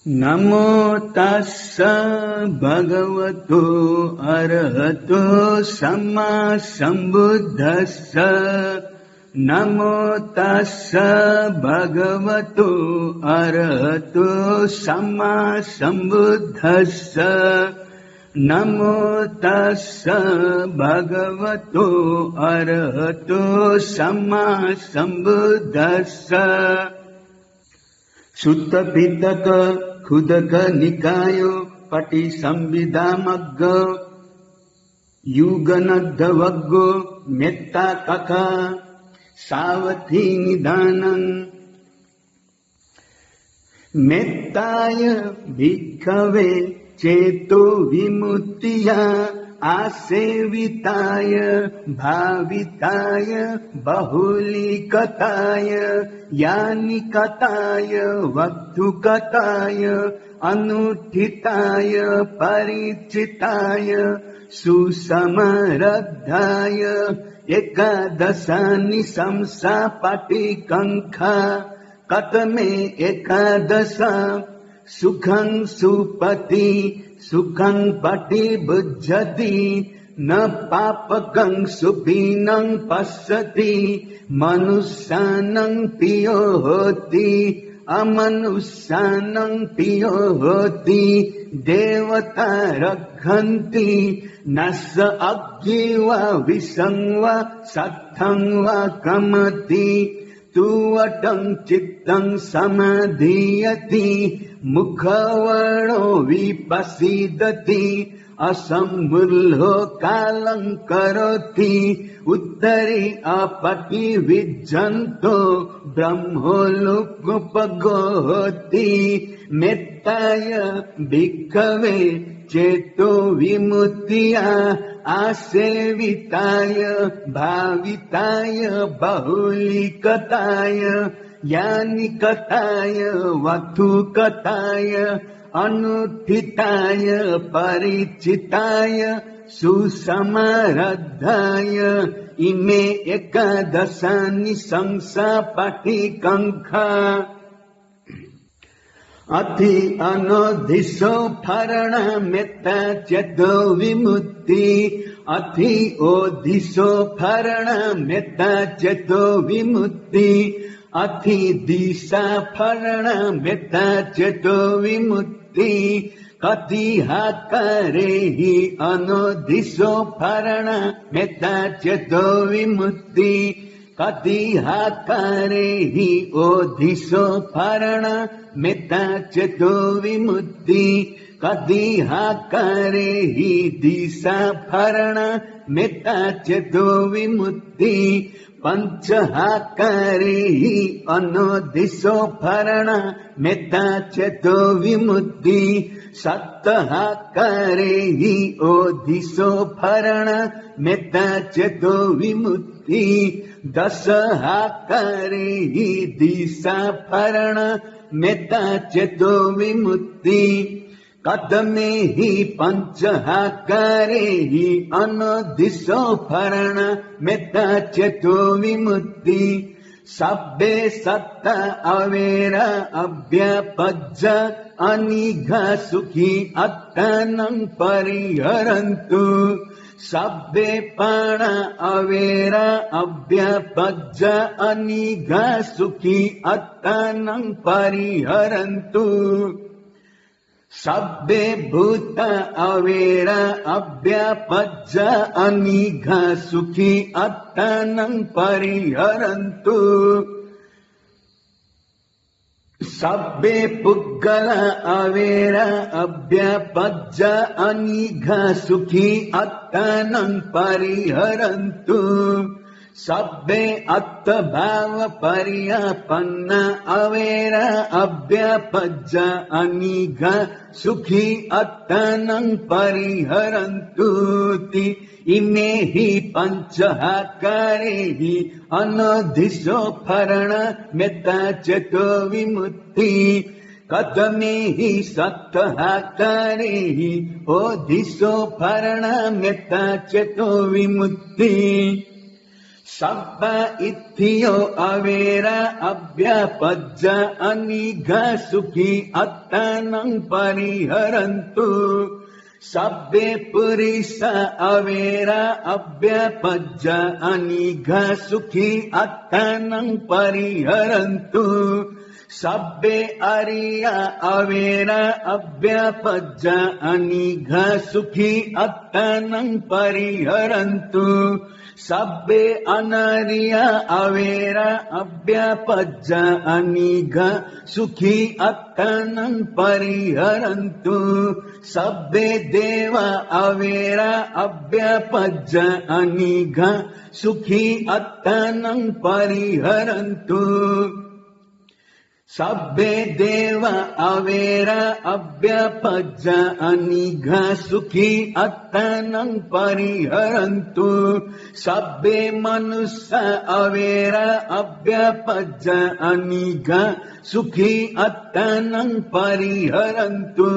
नमो तस्स भगवतो अरहतो सम्मा सम्बुद्धस्स। नमो तस्स भगवतो अरहतो सम्मा सम्बुद्धस्स। नमो तस्स भगवतो अरहतो सम्मा सम्बुद्धस्स। सुत्त पितक खुदक निकायो पटिसंविदामग्ग युगनद्धवग्गो मेत्ता कका सावथी निदानं। मेत्ताय भिक्खवे चेतो विमुत्तिया आसेविताय भाविताय बहुलीकताय यानिकताय वक्तुकताय अनुष्ठिताय परिचिताय सुसमरद्धाय एकादशानि शंसा पाटिकंखा कतमे एकादश सुखं सुपति सुखं पटिबुध्यति न पापकं सुपीनं पश्यति मनुष्यानं पियो होति अमनुष्यानं पियो होति देवता रक्षन्ति नस्य अग्नि वा विषं वा सत्थं वा कमति तुवटं चित्तं समाधीयति मुखवर्णो विपसीदति असम्मूल्यो कालं करोति उत्तरे अपटिविज्जन्तो ब्रह्मलोकोपगोति। मेत्ताय भिक्खवे चेतो विमुत्तिया आसेविताय भाविताय बहुलीकताय यानिकताय वक्तुकताय अनुष्ठिताय परिचिताय सुसमरद्धाय इमे एकादशानि शंसा पाटिकंखा। अथि अनोधिसो फरण मेत्ता चेतो विमुक्ति। अथि ओधिसो फरण मेत्ता चेतो विमुक्ति। अथि दिशा फरण मेत्ता चेतो विमुक्ति। कति हाकारे हि अनोधिसो फरण मेत्ता चेतो विमुक्ति। कति हाकारे हि ओधिसो फरण मेत्ता चेतो विमुक्ति। कति हाकारे हि दिशा फरण मेत्ता चेतो विमुक्ति। पंच हाकारे हि अनोधिसो फरण मेत्ता चेतो विमुक्ति। सप्त हाकारे हि ओधिसो फरण मेत्ता चेतो विमुक्ति। दश हाकारे हि दिशा फरण मेत्ता चेतो विमुक्ति। कदमे हि पंच हाकारे हि अनोधिसो फरण मेत्ता चेतो विमुक्ति। सब्बे सत्ता अवेरा अव्यापज्ज अनिघा सुखी अत्तानं परिहरन्तु। सब्बे प्राण अवेरा अव्यापज्ज अनिघा सुखी अत्तानं परिहरन्तु। सब्बे भूत अवेरा अव्यापज्ज अनिघा सुखी अत्तानं परिहरन्तु। सब्बे पुग्गल अवेरा अव्यापज्ज अनिघा सुखी अत्तानं परिहरन्तु। सब्बे अत्तभाव पर्यापन्न अवेरा अव्यापज्ज अनिघा सुखी अत्तानं परिहरन्तु। इमे हि पंच हाकारे हि अनोधिसो फरण मेत्ता चेतो विमुक्ति। कदमे हि सप्त हाकारे हि ओधिसो फरण मेत्ता चेतो विमुक्ति। Sabba ithiyo avera abhyapajja anigha sukhi attanam pariharantu. Sabbe purisa avera abhyapajja anigha sukhi attanam pariharantu. Sabbe ariya avera abhyapajja anigha sukhi attanam pariharantu. Sabbe anariya avera abhyapajja anigha sukhi attanam pariharantu. Sabbe deva avera abhyapajja anigha sukhi attanam pariharantu. Sabbe deva avera abhyapajja anigha sukhi attanam pariharantu. Sabbe manussa avera abhyapajja anigha sukhi attanam pariharantu.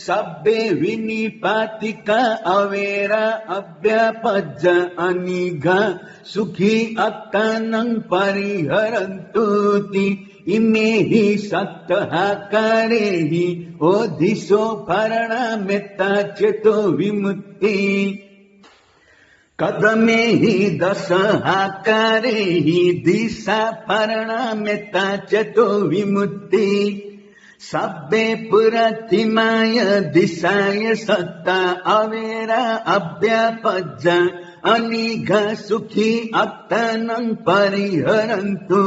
Sabbe vinipatika avera abhyapajja anigha sukhi attanam pariharantu. Imehi sattaha karehi odhiso parana metta cheto vimutti. Kadamehi dasaha karehi disa parana metta cheto vimutti. Sabbe puratimaya disaya satta avera abhyapajja anigha sukhi attanam pariharantu.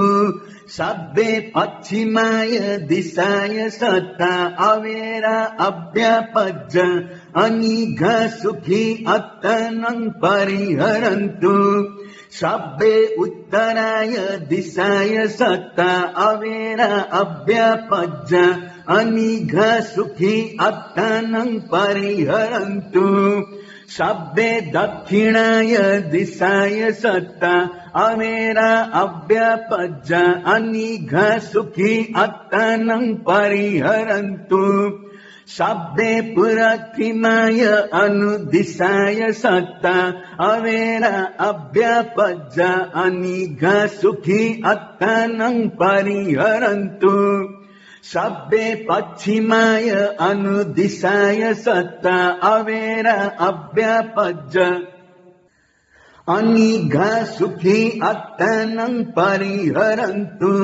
Sabbe pachimaya disaya satta avera abhyapajja anigha sukhi attanam pariharantu. Sabbe uttaraya disaya satta avera abhyapajja anigha sukhi attanam pariharantu. Sabbe dakshinaya disaya satta avera abhyapajja anigha sukhi attanam pariharantu. Sabbe purakimaya anudisaya satta avera abhyapajja anigha sukhi attanam pariharantu. Sabbe pachimaya anudisaya satta avera abhyapajja anigha sukhi attanam pariharantu.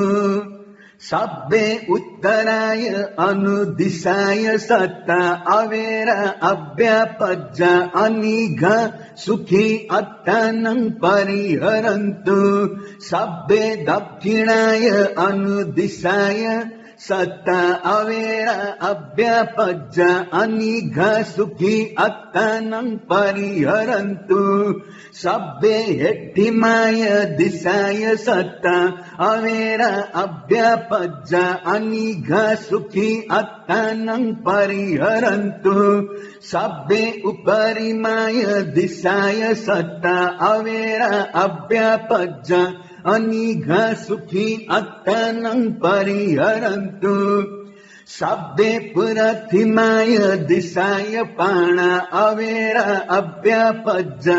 Sabbe uttaraya anudisaya satta avera abhyapajja anigha sukhi attanam pariharantu. Sabbe dakshinaya anudisaya satta avera abhyapajja anigha sukhi attanam pariharantu. Sabbe hettimaya disaya satta avera abhyapajja anigha sukhi attanam pariharantu. Sabbe uparimaya disaya satta avera abhyapajja anigha sukhi attanam pariharantu. Sabbe purathimaya disaya pana avera abhyapajja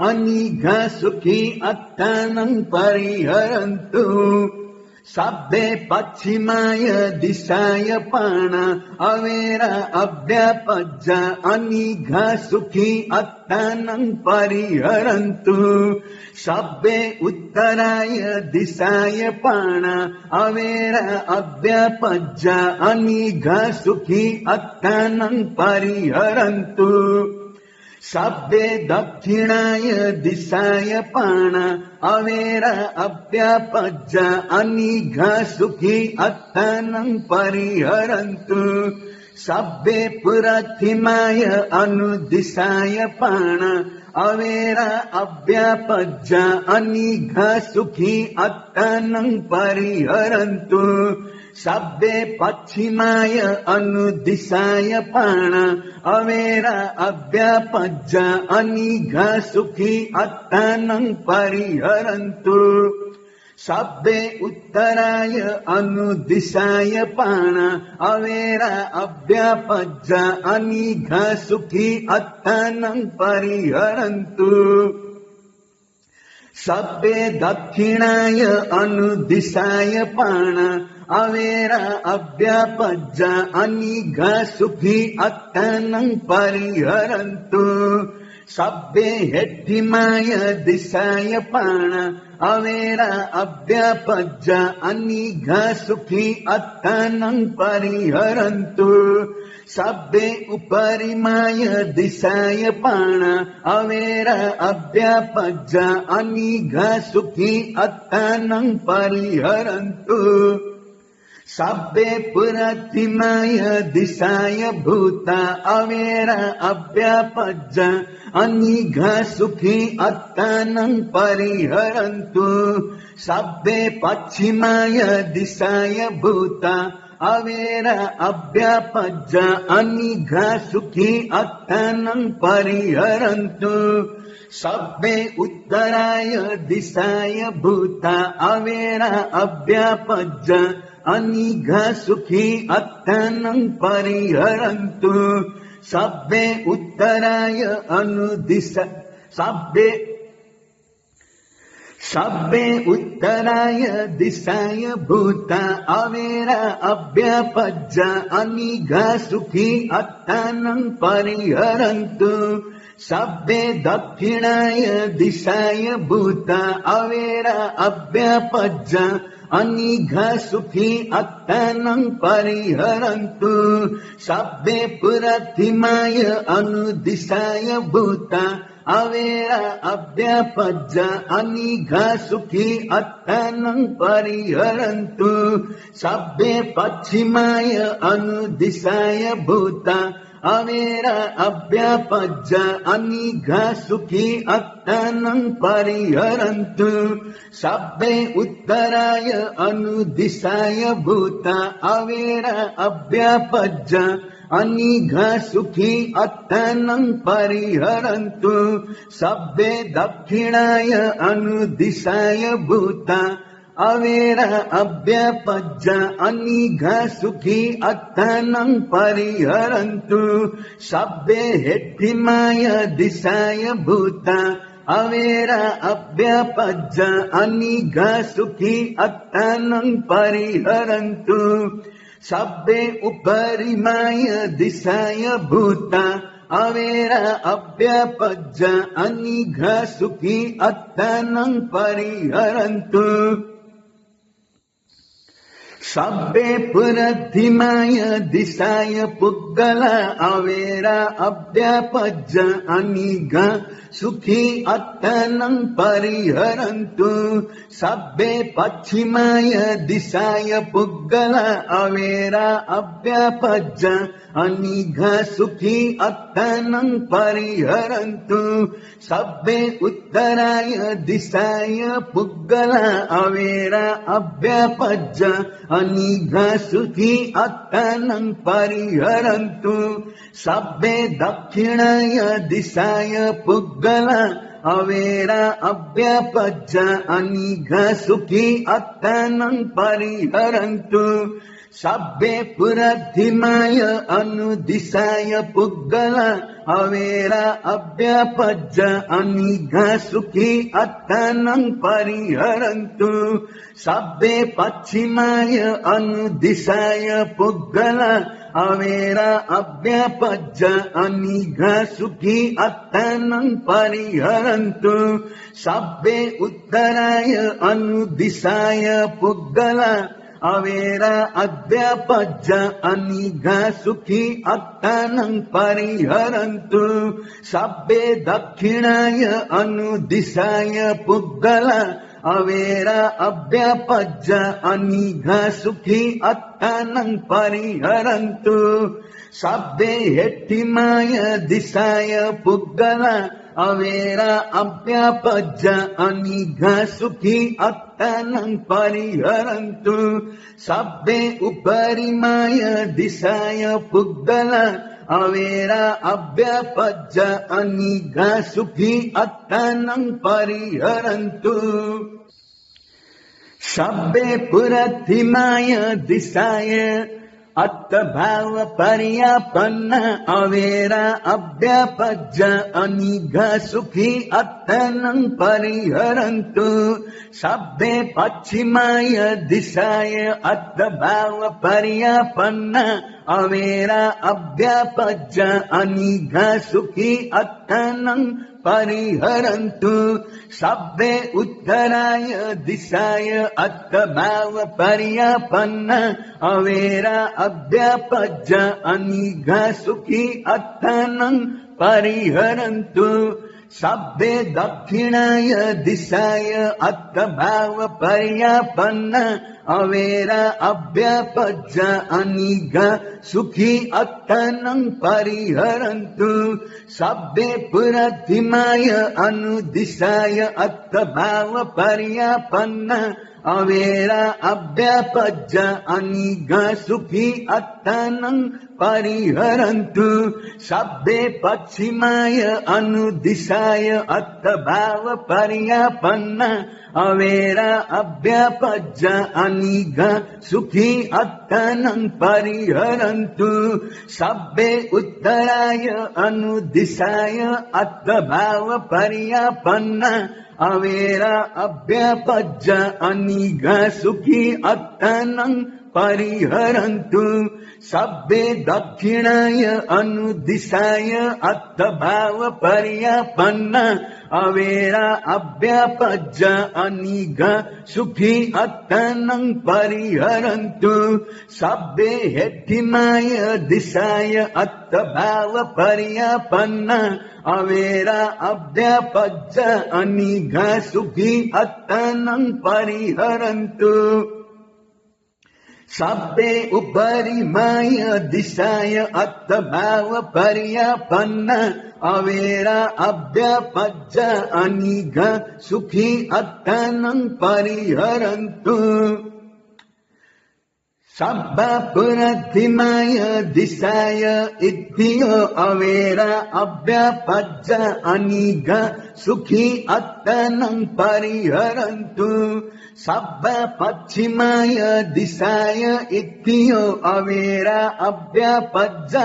anigha sukhi attanam pariharantu. Sabbe pachimaya disaya pana avera abhyapajja anigha sukhi attanam pariharantu. Sabbe uttaraya disaya pana avera abhyapajja anigha sukhi attanam pariharantu. Sabbe dakshinaya disaya pana avera abhyapajja anigha sukhi attanam pariharantu. Sabbe purathimaya anudisaya pana avera abhyapajja anigha sukhi attanam pariharantu. Sabbe pachimaya anudisaya pana avera abhyapajja anigha sukhi attanam pariharantu. Sabbe uttaraya anudisaya pana avera abhyapajja anigha sukhi attanam pariharantu. सब्बे दक्षिणाय अनुदिशाय पाण अवेर अव्यापज्ज अनिघ सुखी अत्तनं परिहरन्तु सब्बे हेट्टिमाय दिशाय पाण अवेर अव्यापज्ज अनिघ सुखी अत्तनं परिहरन्तु सब्बे उपरिमाय दिशाय पाण अवेर अव्यापज्ज अनिघ सुखी अत्तनं परिहरन्तु सब्बे पुरतिमाय दिशाय भूता अवेर अव्यापज्ज अनिघ सुखी अत्तनं परिहरन्तु सब्बे पश्चिमाय दिशाय भूता अवेर अव्यापज्ज अनिघ सुखी अत्तनं परिहरन्तु सब्बे उत्तराय दिशाय भूता अवेर अव्यापज्ज अनिघ सुखी अत्तनं परिहरन्तु सब्बे उत्तराय अनुदिशा सब्बे उत्तराय दिशाय भूता अवेर अव्यापज्ज अनिघ सुखी अत्तनं परिहरन्तु सब्बे दक्षिणाय दिशाय भूता अवेर अव्यापज्ज अनिघ सुखी अत्तनं परिहरन्तु सब्बे पुरतिमाय अनुदिशाय भूता अवेर अव्यापज्ज अनिघ सुखी अत्तनं परिहरन्तु सब्बे पश्चिमाय अनुदिशाय भूता अवेर अव्यापज्ज अनिघ सुखी अत्तनं परिहरन्तु सब्बे उत्तराय अनुदिशाय भूता अवेर अव्यापज्ज अनिघ सुखी अत्तनं परिहरन्तु सब्बे दक्षिणाय अनुदिशाय भूता अवेर अव्यापज्ज अनिघ सुखी अत्तनं परिहरन्तु सब्बे हेट्टिमाय दिशाय भूता अवेर अव्यापज्ज अनिघ सुखी अत्तनं परिहरन्तु सब्बे उपरिमाय दिशाय भूता अवेर अव्यापज्ज अनिघ सुखी अत्तनं परिहरन्तु सब्बे पुरतिमाय दिशाय पुग्गल अवेर अव्यापज्ज अनिघ सुखी अत्तनं परिहरन्तु सब्बे पश्चिमाय दिशाय पुग्गल अवेर अव्यापज्ज अनिघ सुखी अत्तनं परिहरन्तु सब्बे उत्तराय दिशाय पुग्गल अवेर अव्यापज्ज अनिघ सुखी अत्तनं परिहरन्तु सब्बे दक्षिणाय दिशाय पुग्गल अवेर अव्यापज्ज अनिघ सुखी अत्तनं परिहरन्तु सब्बे पुरतिमाय अनुदिशाय पुग्गल अवेर अव्यापज्ज अनिघ सुखी अत्तनं परिहरन्तु सब्बे पश्चिमाय अनुदिशाय पुग्गल अवेर अव्यापज्ज अनिघ सुखी अत्तनं परिहरन्तु सब्बे उत्तराय अनुदिशाय पुग्गल अवेर अव्यापज्ज अनिघ सुखी अत्तनं परिहरन्तु सब्बे दक्षिणाय अनुदिशाय पुग्गल अवेर अव्यापज्ज अनिघ सुखी अत्तनं परिहरन्तु सब्बे हेट्टिमाय दिशाय पुग्गल अवेर अव्यापज्ज अनिघ सुखी अत्तनं परिहरन्तु सब्बे उपरिमाय दिशाय पुग्गल अवेर अव्यापज्ज अनिघ सुखी अत्तनं परिहरन्तु सब्बे पुरतिमाय दिशाय अत्तभाव पर्यापन्न अवेरा अव्यापज्ज अनिघ सुखी अत्तनं परिहरन्तु सब्बे पश्चिमाय दिशाय अत्तभाव पर्यापन्न अवेरा अव्यापज्ज अनिघ सुखी अत्तनं परिहरन्तु सब्बे उत्तराय दिशाय अत्तभाव पर्यापन्न अवेरा अव्यापज्ज अनिघ सुखी अत्तनं परिहरन्तु सब्बे दक्षिणाय दिशाय अत्तभाव पर्यापन्न अवेरा अव्यापज्ज अनिघ सुखी अत्तनं परिहरन्तु सब्बे पुरतिमाय अनुदिशाय अत्तभाव पर्यापन्न अवेरा अव्यापज्ज अनिघ सुखी अत्तनं परिहरन्तु सब्बे पश्चिमाय अनुदिशाय अत्तभाव पर्यापन्न अवेरा अव्यापज्ज अनिघ सुखी अत्तनं परिहरन्तु सब्बे उत्तराय अनुदिशाय अत्तभाव पर्यापन्न अवेरा अव्यापज्ज अनिघ सुखी अत्तनं परिहरन्तु सब्बे दक्षिणाय अनुदिशाय अत्तभाव पर्यापन्न अवेरा अव्यापज्ज अनिघ सुखी अत्तनं परिहरन्तु सब्बे हेठिमाय दिशाय अत्तभाव पर्यापन्न अवेरा अव्यापज्ज अनिघ सुखी अत्तनं परिहरन्तु सब्बे उपरिमाय दिशाय अत्तभाव पर्यापन्न अवेरा अव्यापज्ज अनिघ सुखी अत्तनं परिहरन्तु सब्बा पुरतिमाय दिशाय इत्यो अवेरा अव्यापज्ज अनिघ सुखी अत्तनं परिहरन्तु सब्बा पश्चिमाय दिशाय इत्यो अवेरा अव्यापज्ज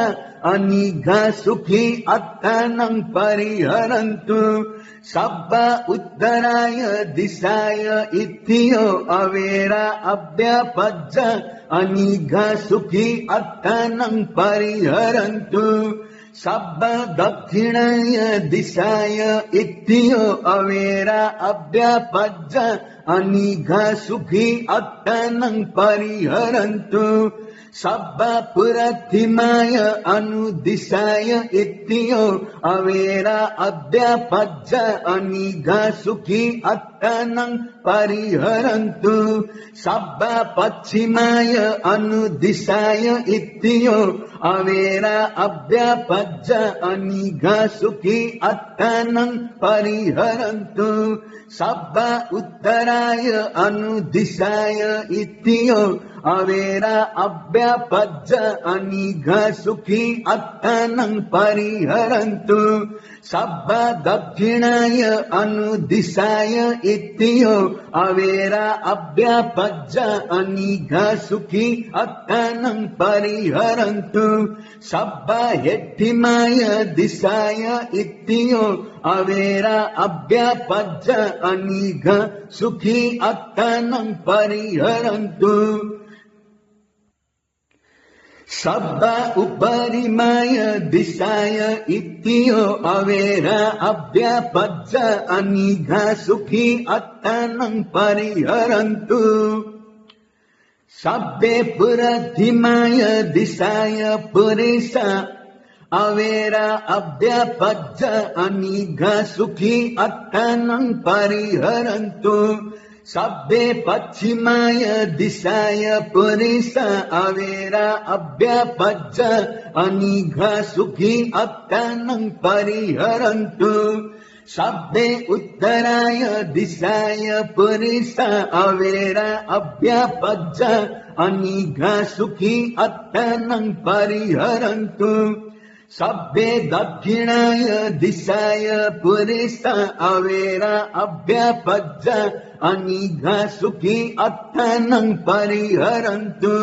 अनिघ सुखी अत्तनं परिहरन्तु सब्बा उत्तराय दिशाय इत्यो अवेरा अव्यापज्ज अनिघ सुखी अत्तनं परिहरन्तु सब्बा दक्षिणाय दिशाय इत्यो अवेरा अव्यापज्ज अनिघ सुखी अत्तनं परिहरन्तु सब्बा पुरतिमाय अनुदिशाय इत्यो अवेरा अव्यापज्ज अनिघ सुखी अत्तनं परिहरन्तु सब्बा पश्चिमाय अनुदिशाय इत्यो अवेरा अव्यापज्ज अनिघ सुखी अत्तनं परिहरन्तु सब्बा उत्तराय अनुदिशाय इत्यो अवेरा अव्यापज्ज अनिघ सुखी अत्तनं परिहरन्तु सब्बा दक्षिणाय अनुदिशाय इत्यो अवेरा अव्यापज्ज अनिघ सुखी अत्तनं परिहरन्तु सब्बा हेठिमाय दिशाय इत्यो अवेरा अव्यापज्ज अनिघ सुखी अत्तनं परिहरन्तु सब्बा उपरिमाय दिशाय इत्यो अवेरा अव्यापज्ज अनिघ सुखी अत्तनं परिहरन्तु सब्बे पुरतिमाय दिशाय पुरेश अवेरा अव्यापज्ज अनिघ सुखी अत्तनं परिहरन्तु सब्बे पश्चिमाय दिशाय पुरेश अवेरा अव्यापज्ज अनिघ सुखी अत्तनं परिहरन्तु सब्बे उत्तराय दिशाय पुरेश अवेरा अव्यापज्ज अनिघ सुखी अत्तनं परिहरन्तु सब्बे दक्षिणाय दिशाय पुरेश अवेरा अव्यापज्ज अनिघ सुखी अत्तनं परिहरन्तु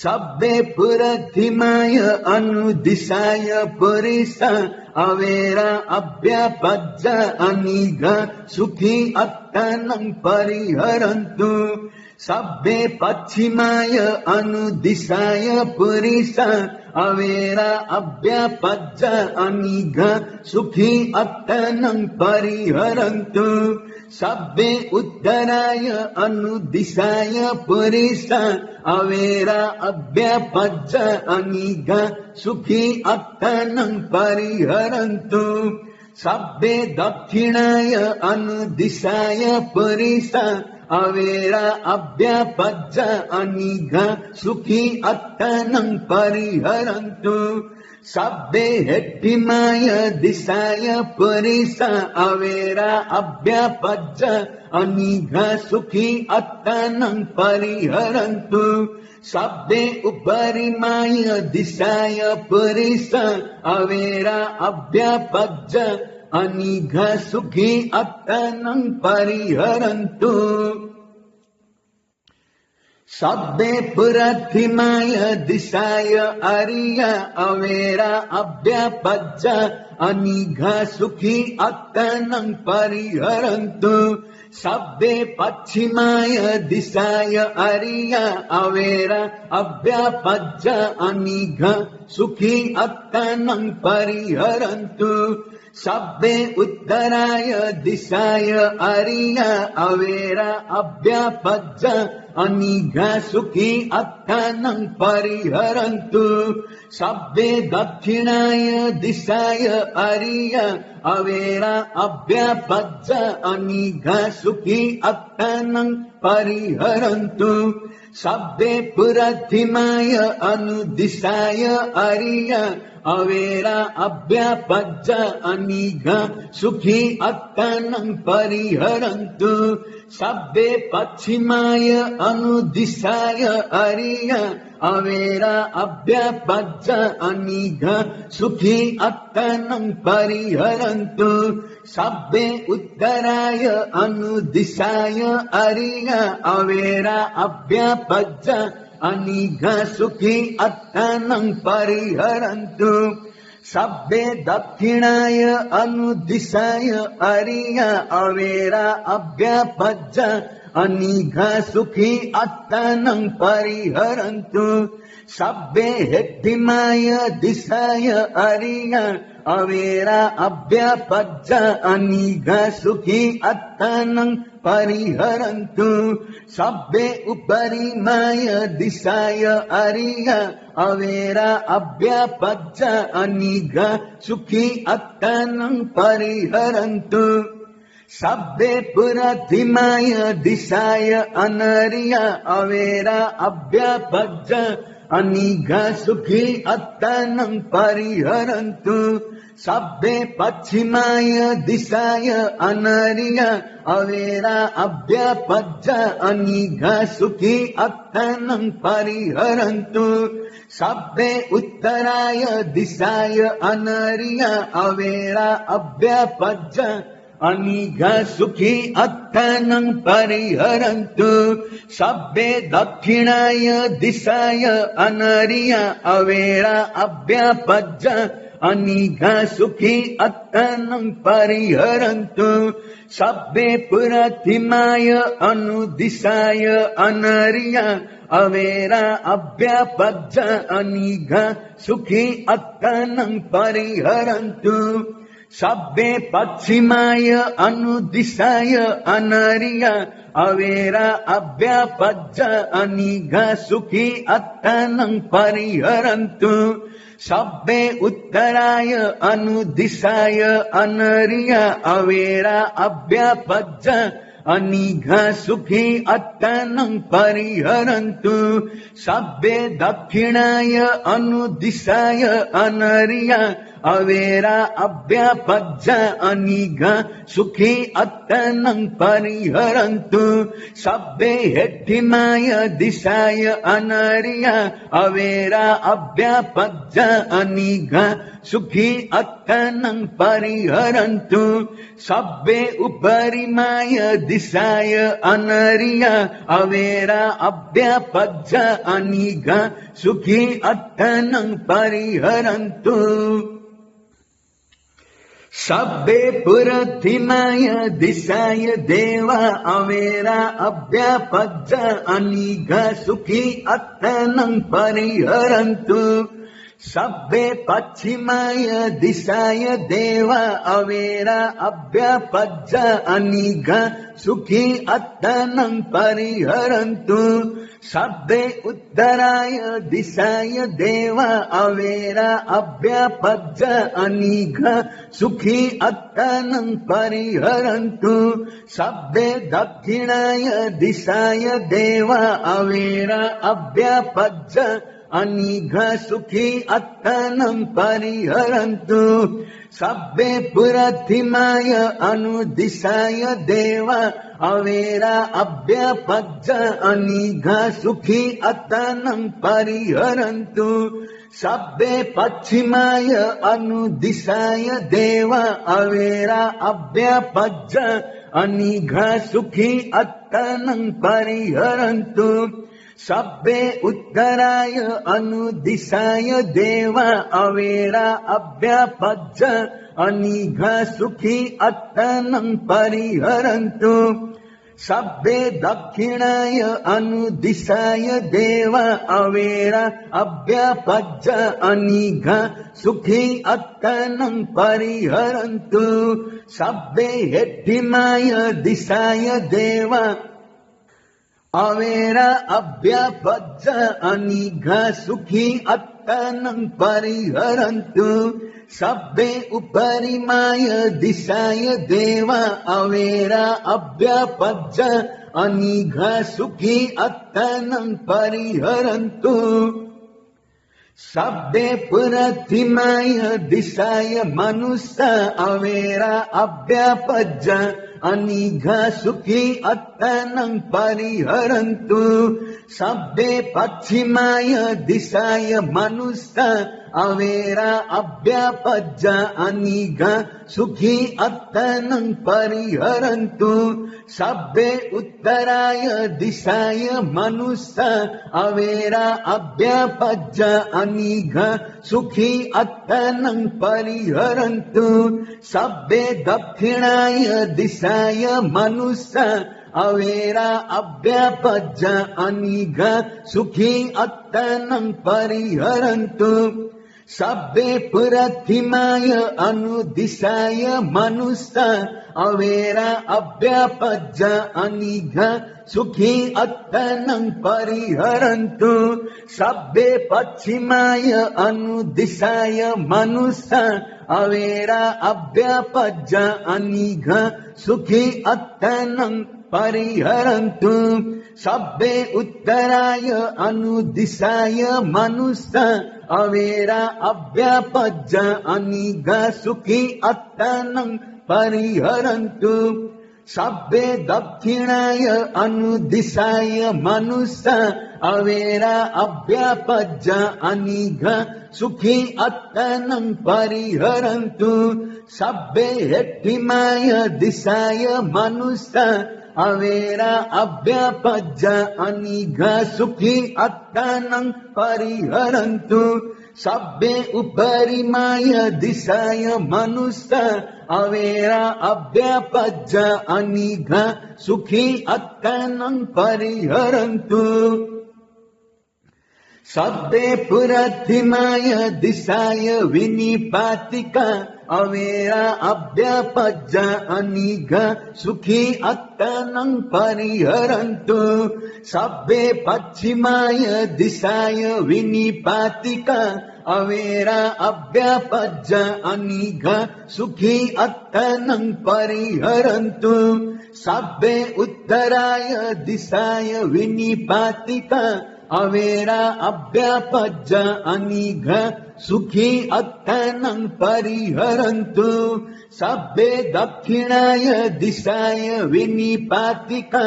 शब्दे पुरधिमाय अनुदिशाय पुरिसा अवेरा अभ्यापज्ज अनिघ सुखी अत्तनं परिहरन्तु शब्दे पश्चिमाय अनुदिशाय पुरिसा अवेरा अभ्यापज्ज अनिघ सुखी अत्तनं परिहरन्तु शब्दे उत्तराय अनुदिशाय पुरिसा अवेरा अभ्यापज्ज अनिघ सुखी अत्तनं परिहरन्तु शब्दे दक्षिणाय अनुदिशाय पुरिसा अवेरा अभ्यापज्ज अनिघ सुखी अत्तनं परिहरन्तु शब्दे हेट्टिमाय दिशाय पुरिसा अवेरा अभ्यापज्ज अनिघ सुखी अत्तनं परिहरन्तु शब्दे उपरिमाय दिशाय पुरिसा अवेरा अभ्यापज्ज अनिघ सुखी अत्तनं परिहरन्तु शब्दे पुरधिमाय दिशाय अरिय अवेरा अभ्यापज्ज अनिघ सुखी अत्तनं परिहरन्तु शब्दे पश्चिमाय दिशाय अरिय अवेरा अभ्यापज्ज अनिघ सुखी अत्तनं परिहरन्तु शब्दे उत्तराय दिशाय अरिय अवेरा अभ्यापज्ज अनिघ सुखी अत्तनं परिहरन्तु शब्दे दक्षिणाय दिशाय अरिय अवेरा अभ्यापज्ज अनिघ सुखी अत्तनं परिहरन्तु शब्दे पुरधिमाय अनुदिशाय अरिय अवेरा अभ्यापज्ज अनिघ सुखी अत्तनं परिहरन्तु शब्दे पश्चिमाय अनुदिशाय अरिय अवेरा अभ्यापज्ज अनिघ सुखी अत्तनं परिहरन्तु शब्दे उत्तराय अनुदिशाय अरिय अवेरा अभ्यापज्ज अनिघ सुखी अत्तनं परिहरन्तु शब्दे दक्षिणाय अनुदिशाय अरिय अवेरा अभ्यापज्ज अनिघ सुखी अत्तनं परिहरन्तु शब्दे हेट्टिमाय दिशाय अरिय अवेरा अभ्यापज्ज अनिघ सुखी अत्तनं परिहरन्तु शब्दे उपरिमाय दिशाय अरिय अवेरा अभ्यापज्ज अनिघ सुखी अत्तनं परिहरन्तु शब्दे पुरधिमाय दिशाय अनरिय अवेरा अभ्यापज्ज अनिघ सुखी अत्तनं परिहरन्तु शब्दे पश्चिमाय दिशाय अनरिय अवेरा अभ्यापज्ज अनिघ सुखी अत्तनं परिहरन्तु शब्दे उत्तराय दिशाय अनरिय अवेरा अभ्यापज्ज अनिघ सुखी अत्तनं परिहरन्तु शब्दे दक्षिणाय दिशाय अनरिय अवेरा अभ्यापज्ज अनिघ सुखी अत्तनं परिहरन्तु शब्दे पुरधिमाय अनुदिशाय अनरिय अवेरा अभ्यापज्ज अनिघ सुखी अत्तनं परिहरन्तु शब्दे पश्चिमाय अनुदिशाय अनरिय अवेरा अभ्यापज्ज अनिघ सुखी अत्तनं परिहरन्तु शब्दे उत्तराय अनुदिशाय अनरिय अवेरा अभ्यापज्ज अनिघ सुखी अत्तनं परिहरन्तु शब्दे दक्षिणाय अनुदिशाय अनरिय अवेरा अव्यापज्य अनिघ सुखी अत्तनं परिहरन्तु सब्बे हेट्टिमाय दिशाय अनर्य अवेरा अव्यापज्य अनिघ सुखी अत्तनं परिहरन्तु सब्बे उपरिमाय दिशाय अनर्य अवेरा अव्यापज्य अनिघ सुखी अत्तनं परिहरन्तु सब्बे पुरतिमाय दिशाय देव अवेरा अव्यापज्य अनिघ सुखी अत्तनं परिहरन्तु सब्बे पश्चिमाय दिशाय देव अवेरा अव्यापज्य अनिघ सुखी अत्तनं परिहरन्तु सब्बे उत्तराय दिशाय देव अवेरा अव्यापज्य अनिघ सुखी अत्तनं परिहरन्तु सब्बे दक्षिणाय दिशाय देव अवेरा अव्यापज्य अनिघ सुखी अत्तनं परिहरन्तु सब्बे पुरतिमाय अनुदिशाय देव अवेरा अव्यापज्य अनिघ सुखी अत्तनं परिहरन्तु सब्बे पश्चिमाय अनुदिशाय देव अवेरा अव्यापज्य अनिघ सुखी अत्तनं परिहरन्तु सब्बे उत्तराय अनुदिशाय देव अवेरा अव्यापज्य अनिघ सुखी अत्तनं परिहरन्तु सब्बे दक्षिणाय अनुदिशाय देव अवेरा अव्यापज्य अनिघ सुखी अत्तनं परिहरन्तु सब्बे हेट्टिमाय दिशाय देव अवेरा अव्यापज्य अनिघ सुखी अत्तनं परिहरन्तु सब्बे उपरिमाय दिशाय देव अवेरा अव्यापज्य अनिघ सुखी अत्तनं परिहरन्तु सब्बे पुरतिमाय दिशाय मनुष्य अवेरा अव्यापज्य अनिघ सुखी अत्तनं परिहरन्तु सब्बे पश्चिमाय दिशाय मनुष्य अवेरा अव्यापज्य अनिघ सुखी अत्तनं परिहरन्तु सब्बे उत्तराय दिशाय मनुष्य अवेरा अव्यापज्य अनिघ सुखी अत्तनं परिहरन्तु सब्बे दक्षिणाय दिशाय मनुष्य अवेरा अव्यापज्य अनिघ सुखी अत्तनं परिहरन्तु सब्बे पुरतिमाय अनुदिशाय मनुष्य अवेरा अव्यापज्य अनिघ सुखी अत्तनं परिहरन्तु सब्बे पश्चिमाय अनुदिशाय मनुष्य अवेरा अव्यापज्य अनिघ सुखी अत्तनं परिहरन्तु सब्बे उत्तराय अनुदिशाय मनुष्य अवेरा अव्यापज्य अनिघ सुखी अत्तनं परिहरन्तु सब्बे दक्षिणाय अनुदिशाय मनुष्य अवेरा अव्यापज्य अनिघ सुखी अत्तनं परिहरन्तु सब्बे हेट्टिमाय दिशाय मनुष्य अवेरा अव्यापज्य अनिघ सुखी अत्तनं परिहरन्तु सब्बे उपरिमाय दिशाय मनुष्य अवेरा अव्यापज्य अनिघ सुखी अत्तनं परिहरन्तु सब्बे पुरतिमाय दिशाय विनिपातिक अवेरा अव्यापज्य अनिघ सुखी अत्तनं परिहरन्तु सब्बे पश्चिमाय दिशाय विनिपातिक अवेरा अव्यापज्य अनिघ सुखी अत्तनं परिहरन्तु सब्बे उत्तराय दिशाय विनिपातिक अवेरा अव्यापज्ज अनिघ सुखी अत्तनं परिहरन्तु सब्बे दक्षिणाय दिशाय विनिपातिका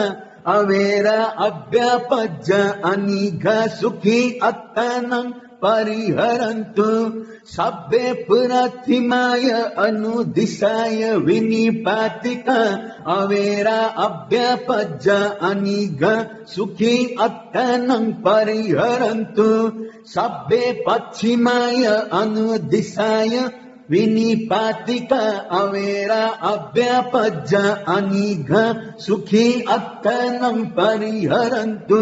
अवेरा अव्यापज्ज अनिघ सुखी अत्तनं परिहरन्तु सब्बे पुरथिमाय अनुदिशाय विनिपातिका अवेरा अव्यापज्ज अनिघ सुखी अत्तनं परिहरन्तु सब्बे पश्चिमाय अनुदिशाय विनिपातिका अवेरा अव्यापज्ज अनिघ सुखी अत्तनं परिहरन्तु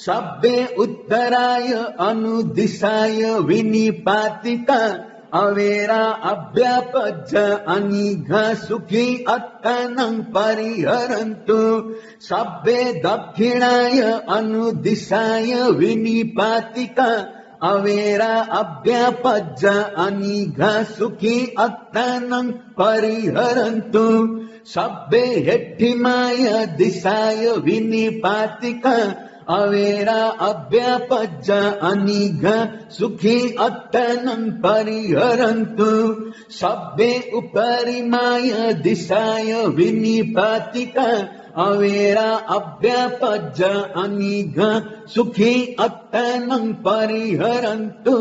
सब्बे उत्तराय अनुदिशाय विनिपातिका अवेरा अव्यापज्ज अनिघ सुखी अत्तनं परिहरन्तु सब्बे दक्षिणाय अनुदिशाय विनिपातिका अवेरा अव्यापज्ज अनिघ सुखी अत्तनं परिहरन्तु सब्बे हेठिमाय दिशाय विनिपातिका अवेरा अव्यापज्ज अनिघ सुखी अत्तनं परिहरन्तु सब्बे उपरिमाय दिशाय विनिपातिका अवेरा अव्यापज्ज अनिघ सुखी अत्तनं परिहरन्तु।